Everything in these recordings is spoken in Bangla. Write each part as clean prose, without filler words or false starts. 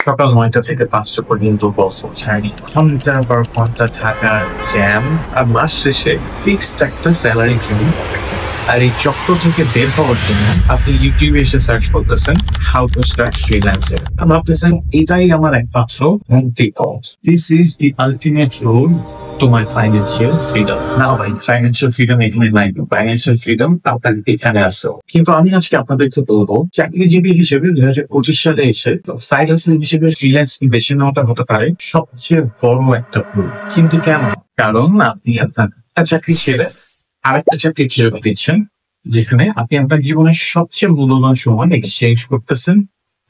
সকাল ৯টা থেকে ৫টা পর্যন্ত বসে ছাড়ি ঘন্টার পর ঘন্টা থাকার জ্যাম আর মাস শেষে ফিক্সড একটা স্যালারির জন্য অপেক্ষা। আর এই চক্র থেকে বের হওয়ার জন্য আপনি ইউটিউবে এসে সার্চ করতেছেন হাউ টু স্টার্ট ফ্রিল্যান্সিং। ভাবতেছেন এটাই আমার একমাত্র মুক্তি পথ। This is the ultimate road to my financial freedom. না ভাই, ফাইন্যান্সিয়াল ফ্রিডম এখানে নাই। ফাইন্যান্সিয়াল ফ্রিডম আপনার এখানে আছে। কিন্তু আমি আজকে আপনাদেরকে বলবো চাকরিজীবী হিসেবে 2025 সালে এসে সাইড হাসেল হিসেবে ফ্রিল্যান্সিং বেছে নেওয়াটা হতে পারে সবচেয়ে বড় একটা ভুল। কিন্তু কেন? কারণ আপনি আপনার একটা চাকরি ছেড়ে আরেকটা চাকরি ফেরত দিচ্ছেন, যেখানে আপনি আপনার জীবনের সবচেয়ে মূল্যবান সময় এক্সচেঞ্জ করতেছেন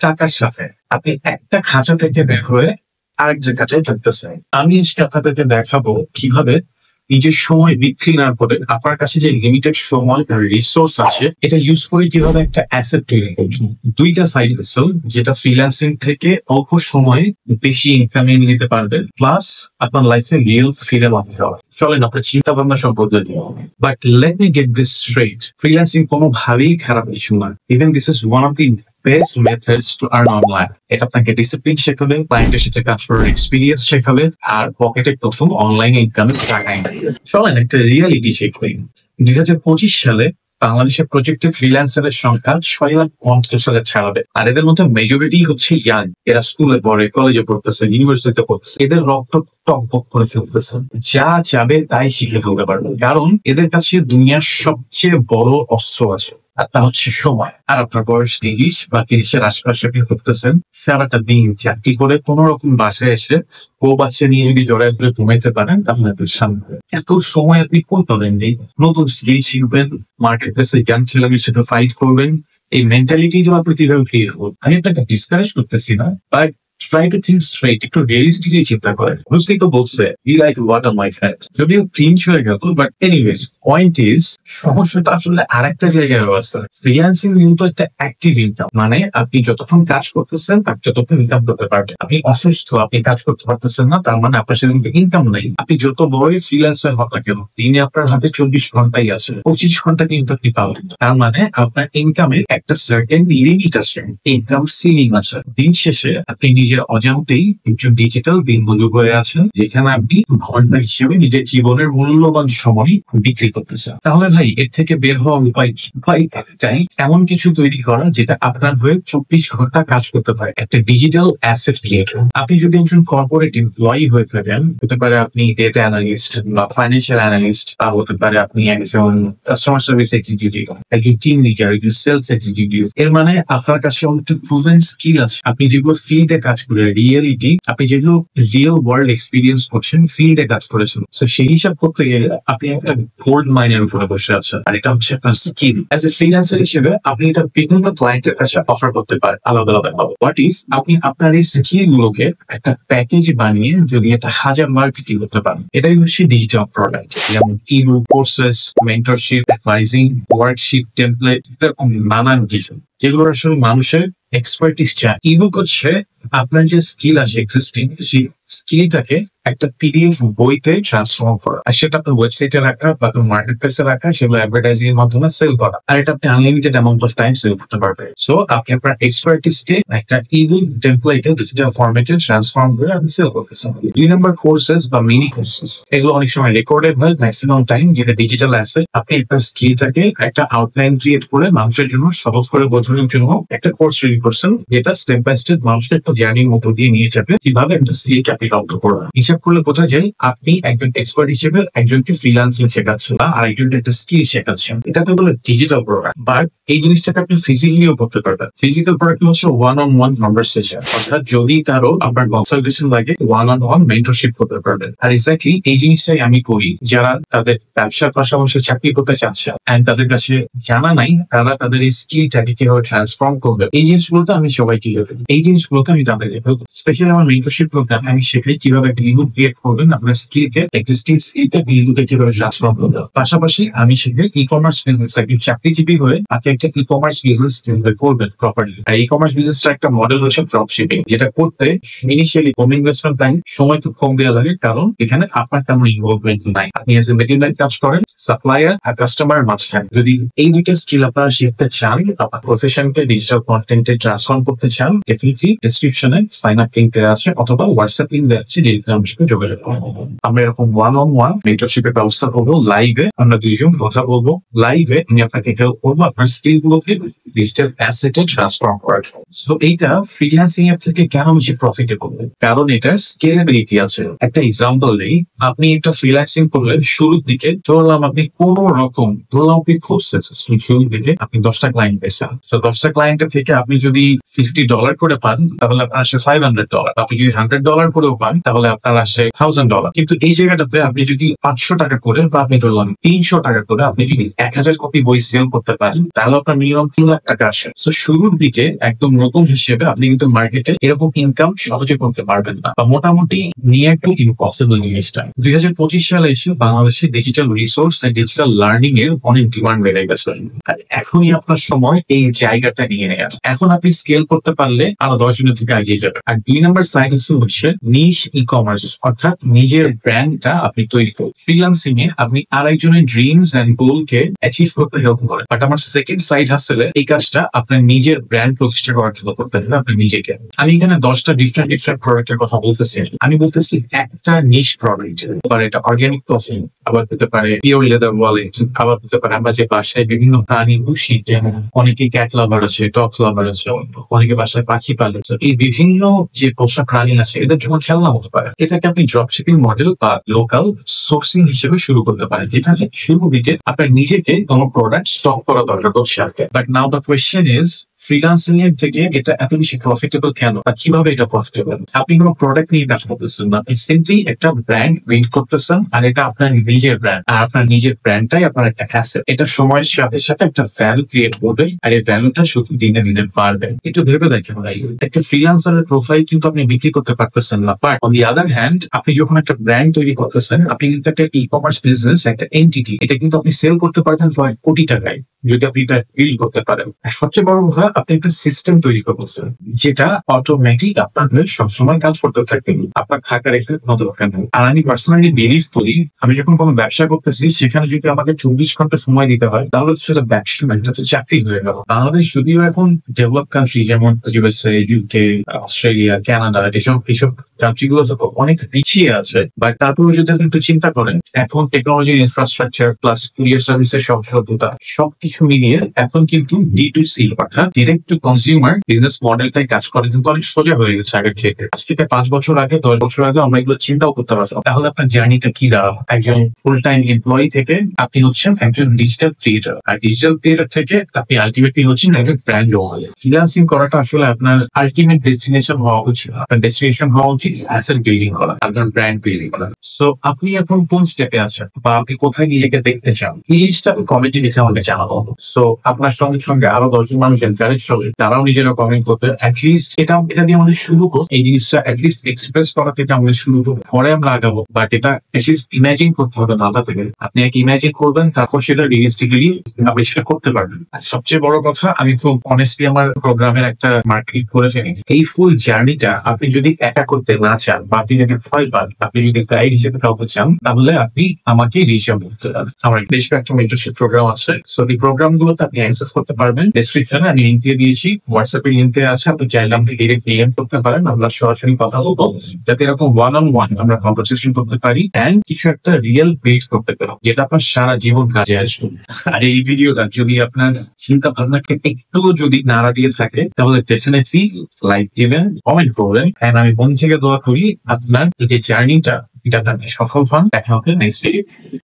টাকার সাথে। আপনি একটা খাঁচা থেকে বের হয়ে আরেক জায়গাটায় চলতেছে। আমি আজকে আপনাদেরকে দেখাবো কিভাবে নিজের সময় বিক্রি না করে আপনার কাছে যে লিমিটেড সময় রিসোর্স আছে এটা ইউজ করে কিভাবে একটা অ্যাসেট তৈরি করবেন। দুইটা সাইড হাসেল যেটা ফ্রিল্যান্সিং থেকে অল্প সময়ে বেশি ইনকাম এনে নিতে পারবে, প্লাস আপনার লাইফে রিয়েল ফ্রিডম আনতে হবে। চলেন আপনার চিন্তা ভাবনা সম্পর্কে but let me get this straight, freelancing কোনোভাবেই খারাপ কিছু না। Even this is one of the best methods to earn online. এটা আপনাকে ডিসিপ্লিন শেখাবে, ক্লায়েন্টের সাথে কাজ করার এক্সপিরিয়েন্স শেখাবে, আর পকেটে প্রথম অনলাইন ইনকামের টাকা এনে। চলেন একটা রিয়ালিটি চেক করি। 2025 সালে বাংলাদেশের প্রজেক্টেড ফ্রিল্যান্সারের সংখ্যা 6,50,000 ছাড়াবে। আর এদের মধ্যে মেজরিটি হচ্ছে ইয়াং। এরা স্কুলে পড়ে, কলেজে পড়তেছে, ইউনিভার্সিটিতে পড়তেছে। এদের রক্ত টক করে ফেলতেছে, যা চাবে তাই শিখে ফেলতে পারবে, কারণ এদের কাছে দুনিয়ার সবচেয়ে বড় অস্ত্র আছে, আর তা হচ্ছে সময়। আর আপনার বয়স 30 বা 30-এর আশপাশে আপনি করতেছেন, সারাটা দিন চাকরি করে কোন রকম বাসায় এসে বাচ্চা নিয়ে যদি জড়ায় করে ঘুমাইতে পারেন তাহলে আপনার সামনে এত সময় আপনি কই পাবেন? নেই। নতুন স্কিল শিখবেন, মার্কেট প্লেসে ইয়াং ছেলেমেয়ের সাথে ফাইট করবেন। এই মেন্টালিটি তো আপনি কিভাবে ক্রিয়েট করবেন? আমি আপনাকে ডিসকারেজ করতেছি না, but try to think straight, একটু রিয়েলিস্টিকলি চিন্তা করেন। বুঝলি তো বলছে be like water my friend, যদিও ক্রিঞ্জ হয়ে গেল, বাট এনিওয়েজ পয়েন্ট ইজ সমস্যাটা আসলে আরেকটা জায়গায় আছে। ফ্রিল্যান্সিং কিন্তু একটা অ্যাক্টিভ ইনকাম, মানে আপনি যতক্ষণ কাজ করতেছেন আপনি ততক্ষণ ইনকাম করতে পারবেন। আপনি অসুস্থ, আপনি কাজ করতে পারতেছেন না, তার মানে আপনার সেদিন ইনকাম নেই। আপনি যত বড়ই ফ্রিল্যান্সার হন না কেন, দিনে আপনার হাতে 24 ঘন্টাই আছে, 25 ঘন্টা কিন্তু আপনি পাবেন। তার মানে আপনার ইনকামের একটা সার্টেন লিমিট আছে, ইনকাম সিলিং আছে। দিন শেষে আপনি নিজের অজান্তেই একজন ডিজিটাল দিনবন্ধু হয়ে আছেন, যেখানে আপনি ঘন্টা হিসেবে নিজের জীবনের মূল্যবান সময় বিক্রি করতেছেন। তাহলে ভাই এর থেকে বের হওয়ার উপায় কি? ভাই একটাই, এমন কিছু তৈরি করা যেটা আপনার হয়ে 24 ঘন্টা কাজ করতে পারে, একটা ডিজিটাল অ্যাসেট ক্রিয়েট। আপনি যদি একজন কর্পোরেট এমপ্লয়ি হয়ে থাকেন, হতে পারে আপনি ডেটা অ্যানালিস্ট বা ফাইন্যান্সিয়াল অ্যানালিস্ট, বা হতে পারে আপনি একজন কাস্টমার সার্ভিস এক্সিকিউটিভ, একজন টিম লিডার, একজন সেলস এক্সিকিউটিভ। এর মানে আপনার কাছে অনেকটা প্রুভেন স্কিল আছে। আপনি যেগুলো ফিল্ডে কাজ করে রিয়েলিটি, আপনি যেগুলো রিয়েল ওয়ার্ল্ড এক্সপিরিয়েন্স করছেন, ফিল্ডে কাজ করেছেন, তো সেই হিসাব করতে গেলে আপনি একটা গোল্ড মাইনের উপরে বসে আছেন। আর এটা হচ্ছে আপনার স্কিল। অ্যাজ এ ফ্রিল্যান্সার হিসেবে আপনি এটা বিভিন্ন ক্লায়েন্টের কাছে অফার করতে পারেন আলাদা আলাদা ভাবে। হোয়াট ইফ আপনি আপনার এই স্কিল গুলোকে একটা প্যাকেজ বানিয়ে যদি একটা 1000 মার্কেটিং করতে পারেন? এটাই হচ্ছে ডিজিটাল প্রোডাক্ট, যেমন ebook, courses, mentorship, advising, worksheet, template, এরকম নানান কিছু যেগুলো আসলে মানুষের এক্সপার্টিস চায়। ইবুক হচ্ছে আপনার যে স্কিল আছে এক্সিস্টিং, সেই স্কিলটাকে একটা পিডিএফ বইতে ট্রান্সফর্ম করা, আর সেটা আপনার ওয়েবসাইটে রাখা বা মার্কেট প্লেসে রাখা, সেগুলো অ্যাডভার্টাইজিং এর মাধ্যমে সেল করা। আর এটা আপনি unlimited amount of time sell করতে পারবেন। সো আপনি আপনার এক্সপার্টিসকে একটা ইবুক টেমপ্লেটে ডিজিটাল ফরম্যাটে ট্রান্সফর্ম করে আপনি সেল করতেছেন। 2 নম্বর কোর্সেস বা মিনি কোর্সেস, এগুলো অনেক সময় রেকর্ডেড হয় ম্যাক্সিমাম টাইম, যেটা ডিজিটাল অ্যাসেট। আপনি আপনার স্কিলটাকে একটা আউটলাইন ক্রিয়েট করে মানুষের জন্য সহজ করে বোঝানোর জন্য একটা কোর্স রেডি করছেন, যেটা স্টেপ বাই স্টেপ মানুষকে একটা জার্নির মতো দিয়ে নিয়ে যাবে কিভাবে একটা স্কিলকে আপনি ডেভেলপ করবেন। হিসাব করলে বোঝা যায় আপনি একজন এক্সপার্ট হিসেবে একজনকে ফ্রিল্যান্সিং শেখাচ্ছেন বা আরেকজনকে একটা স্কিল শেখাচ্ছেন। এটাতে বলে ডিজিটাল প্রোডাক্ট, বাট এই জিনিসটাকে আপনি ফিজিক্যালিও করতে পারবেন। ফিজিক্যাল প্রোডাক্ট হচ্ছে ওয়ান অন ওয়ান কনভারসেশন, অর্থাৎ যদি কারো আপনার কনসালটেশন লাগে, ওয়ান অন ওয়ান মেন্টরশিপ করতে পারবেন। আর এক্স্যাক্টলি এই জিনিসটাই আমি করি যারা তাদের ব্যবসার পাশাপাশি চাকরি করতে চাচ্ছে এন্ড তাদের কাছে জানা নাই তারা তাদের এই স্কিলটাকে কিভাবে ট্রান্সফর্ম করবে। এই জিনিসগুলোতে আমি সবাইকে এই জিনিসগুলোতে আমি তাদেরকে স্পেশালি আমার মেন্টরশিপ প্রোগ্রাম আমি শেখাই কিভাবে একটা ইবুক ক্রিয়েট করবেন, আপনার স্কিলকে এক্সিস্টিং স্কিলকে ইবুকে কিভাবে ট্রান্সফর্ম করবেন। পাশাপাশি আমি শেখাই ই কমার্স বিজনেস। একজন চাকরিজীবী হয়ে আপনি একটা ই কমার্স বিজনেস কিভাবে করবেন প্রপারলি। আর ই কমার্স বিজনেসটা একটা মডেল হচ্ছে ড্রপ শিপিং, যেটা করতে ইনিশিয়ালি কম ইনভেস্টমেন্ট টাইম, সময় খুব কম দেওয়া লাগে, কারণ এখানে আপনার তেমন ইনভলভমেন্ট নাই। আপনি এজ এ মেটেরিয়াল কাজ করেন, সাপ্লায়ার আর কাস্টমার মাঝখানে। যদি এই দুইটা স্কিল আপনারা শিখতে চান, আপনার প্রফেশনকে ডিজিটাল কন্টেন্টে ট্রান্সফর্ম করতে চান, ডেফিনেটলি ডেসক্রিপশনে সাইন আপ লিংক দেওয়া আছে অথবা হোয়াটসঅ্যাপ লিংক দেওয়া আছে, টেলিগ্রামের সাথে যোগাযোগ করুন। আমরা এরকম ওয়ান অন ওয়ান মেন্টরশিপের ব্যবস্থা করবো। লাইভে আমরা দুইজন কথা বলবো, লাইভে আমি আপনাকে হেল্প করবো আপনার স্কিল গুলোকে ডিজিটাল অ্যাসেটে ট্রান্সফর্ম করার জন্য। সো এইটা ফ্রিল্যান্সিং এর থেকে কেন বেশি প্রফিটেবল? কারণ এটার স্কেলেবিলিটি আছে। একটা এক্সাম্পল দিই, আপনি একটা ফ্রিল্যান্সিং করলেন শুরুর দিকে, ধরলাম আপনি কোন রকম, ধরলাম আপনি খুব সাকসেসফুল, শুরুর দিকে আপনি 10টা ক্লায়েন্ট পেয়েছেন। তো 10টা ক্লায়েন্টের থেকে আপনি যদি $50 করে পান তাহলে আপনার আসে $500। আপনি যদি $100 করেও পান তাহলে আপনার আসে $1000। কিন্তু এই জায়গাটাতে আপনি যদি 500 টাকা করে বা আপনি ধরলাম 300 টাকা করে আপনি যদি 1000 কপি বই সেল করতে পারেন তাহলে আপনার মিনিমাম 3 লাখ টাকা আসে। তো শুরুর দিকে একদম নতুন হিসেবে আপনি কিন্তু মার্কেটে এরকম ইনকাম সহজে করতে পারবেন না, বা মোটামুটি নিয়ার টু ইম্পসিবল জিনিসটা। 2025 সালে এসে বাংলাদেশে digital resource and digital learning এর অনেক ডিমান্ড বেড়ে গেছে। আর এখনই আপনার সময় এই জায়গাটা নিয়ে নেয়ার। এখন আপনি স্কেল করতে পারলে আরো 10 জনের থেকে এগিয়ে যাবে। আর 2 নম্বর সাইড হচ্ছে নিশ ই কমার্স, অর্থাৎ নিজের ব্র্যান্ডটা আপনি তৈরি করুন। ফ্রিল্যান্সিং এ আপনি আরেকজনের ড্রিমস এন্ড গোল কে অ্যাচিভ করতে হেল্প করে। বাট আমার সেকেন্ড সাইড হাসেলে এই কাজটা আপনার নিজের ব্র্যান্ড প্রতিষ্ঠা করার জন্য করতে হবে আপনি নিজেকে। আমি এখানে 10টা ডিফারেন্ট প্রোডাক্টের কথা বলতেছি। আমি বলতেছি একটা নিশ প্রোডাক্ট, আবার এটা অর্গানিক কফি, আবার হতে পারে পিওর লেদার ওয়ালেট, আবার হতে পারে আমরা যে বাসায় বিভিন্ন প্রাণী পুষি, যেমন অনেকে ক্যাট লাভার আছে, ডগস লাভার আছে, অনেকে বাসায় পাখি পালে। এই বিভিন্ন যে পোষা প্রাণী আছে এদের জন্য খেলনা হতে পারে। এটাকে আপনি ড্রপ শিপিং মডেল বা লোকাল সোর্সিং হিসেবে শুরু করতে পারেন, যেখানে শুরু দিকে আপনার নিজেকে কোনো প্রোডাক্ট স্টক করা দরকার পড়ছে। But now the question is, freelancing এর থেকে এটা এত বেশি প্রফিটেবল কেন, বা কিভাবে এটা প্রফিটেবল? আপনি কোনো প্রোডাক্ট নিয়ে কাজ করতেছেন না, আপনি সিম্পলি একটা ব্র্যান্ড বিল্ড করতেছেন, আর এটা আপনার নিজের ব্র্যান্ড। আর আপনার নিজের ব্র্যান্ডটাই আপনার একটা অ্যাসেট। এটা সময়ের সাথে সাথে একটা ভ্যালু ক্রিয়েট করবে, আর এই ভ্যালুটা শুধু দিনে দিনে বাড়বে। একটু ভেবে দেখেন ভাই, একটা ফ্রিল্যান্সারের প্রোফাইল কিন্তু আপনি বিক্রি করতে পারতেছেন না, but on the other hand আপনি যখন একটা ব্র্যান্ড তৈরি করতেছেন, আপনি কিন্তু একটা ই কমার্স বিজনেস, একটা এন্টিটি, এটা কিন্তু আপনি সেল করতে পারবেন কয়েক কোটি টাকায় যদি আপনি এটা বিল্ড করতে পারেন। সবচেয়ে বড় কথা, আপনি একটা সিস্টেম তৈরি করতেছেন যেটা অটোমেটিক আপনার হয়ে সবসময় কাজ করতে থাকবে, আপনার থাকার এখানে কোনো দরকার নেই। আর আমি পার্সোনালি বিলিভ করি, আমি যখন কোনো ব্যবসা করতেছি সেখানে যদি আমাকে 24 ঘন্টা সময় দিতে হয় তাহলে সেটা ব্যবসা না, এটা তো চাকরি হয়ে গেল। বাংলাদেশ যদিও এখন ডেভেলপ কান্ট্রি, যেমন ইউএসএ, ইউকে, অস্ট্রেলিয়া, কানাডা, এইসব কান্ট্রি গুলো অনেক পিছিয়ে আছে, বাট তারপরে যদি আপনি একটু চিন্তা করেন, এখন টেকনোলজি, ইনফ্রাস্ট্রাকচার প্লাস কুরিয়ার সার্ভিসের সহজলভ্যতা সবকিছু মিলিয়ে এখন কিন্তু D2C অর্থাৎ ডিরেক্ট টু কনজিউমার বিজনেস মডেলটাই কাজ করে কিন্তু অনেক সোজা হয়ে গেছে আগের থেকে। আজ থেকে 5 বছর আগে, 10 বছর আগে আমরা এগুলো চিন্তাও করতে পারতাম। তাহলে আপনার জার্নিটা কি দাঁড়াবে? একজন ফুল টাইম এমপ্লয়ি থেকে আপনি হচ্ছেন একজন ডিজিটাল ক্রিয়েটর, আর ডিজিটাল ক্রিয়েটর থেকে আপনি আলটিমেটলি হচ্ছেন একজন ব্র্যান্ড ওনার। ফ্রিল্যান্সিং করাটা আসলে আপনার আলটিমেট ডেস্টিনেশন হওয়া উচিত। আপনার ডেস্টিনেশন হওয়া উচিত অ্যাসেট বিল্ডিং করা, আপনার ব্র্যান্ড বিল্ডিং করা। সো আপনি এখন কোন স্টেপে আছেন বা আপনি কোথায় নিজেকে দেখতে চান, এই জিনিসটা আপনি কমেন্টে লিখে আমাকে জানাবো। সো আপনার সঙ্গে সঙ্গে আরো 10 জন মানুষ এনকারেজ হবে, তারাও নিজেরা কমেন্ট করবে। অ্যাটলিস্ট এটা দিয়ে আমাদের শুরু হোক, এই জিনিসটা অ্যাটলিস্ট এক্সপ্রেস করা থেকে আমাদের শুরু হোক, পরে আমরা আগাবো। বাট এটা অ্যাটলিস্ট ইমাজিন করতে হবে মাথা থেকে। আপনি এক ইমাজিন করবেন, তারপর সেটা রিয়েলিস্টিক্যালি আপনি সেটা করতে পারবেন। আর সবচেয়ে বড় কথা, আমি খুব অনেস্টলি আমার প্রোগ্রামের একটা মার্কেটিং করে ফেলি। এই ফুল জার্নিটা আপনি যদি একা করতে না চান, বা আপনি যদি ভয় পান, আপনি যদি গাইড হিসেবে কাউকে চান, তাহলে আপনি আমাকে রিচ আউট করতে পারেন। আমার বেশ কয়েকটা মেন্টরশিপ প্রোগ্রাম আছে। সো এই প্রোগ্রাম গুলোতে আপনি অ্যাক্সেস করতে পারবেন। ডেসক্রিপশনে আমি লিংক দিয়ে দিয়েছি, হোয়াটসঅ্যাপে লিংক দেওয়া আছে, আপনি চাইলে আমাকে ডিরেক্ট ডিএম করতে পারেন। আমরা সরাসরি কথা বলবো, যাতে এরকম ওয়ান অন ওয়ান আমরা কনভারসেশন করতে পারি এন্ড কিছু একটা রিয়েল বিল্ড করতে পারি, যেটা আপনার সারা জীবন কাজে আসবে। আর এই ভিডিওটা যদি আপনার চিন্তা ভাবনাকে একটু যদি নাড়া দিয়ে থাকে, তাহলে ডেফিনেটলি লাইক দিবেন, কমেন্ট করবেন। এন্ড আমি মন থেকে দোয়া করি আপনার এই যে জার্নিটা, এটা সফল হন। দেখা হবে নেক্সট ভিডিও।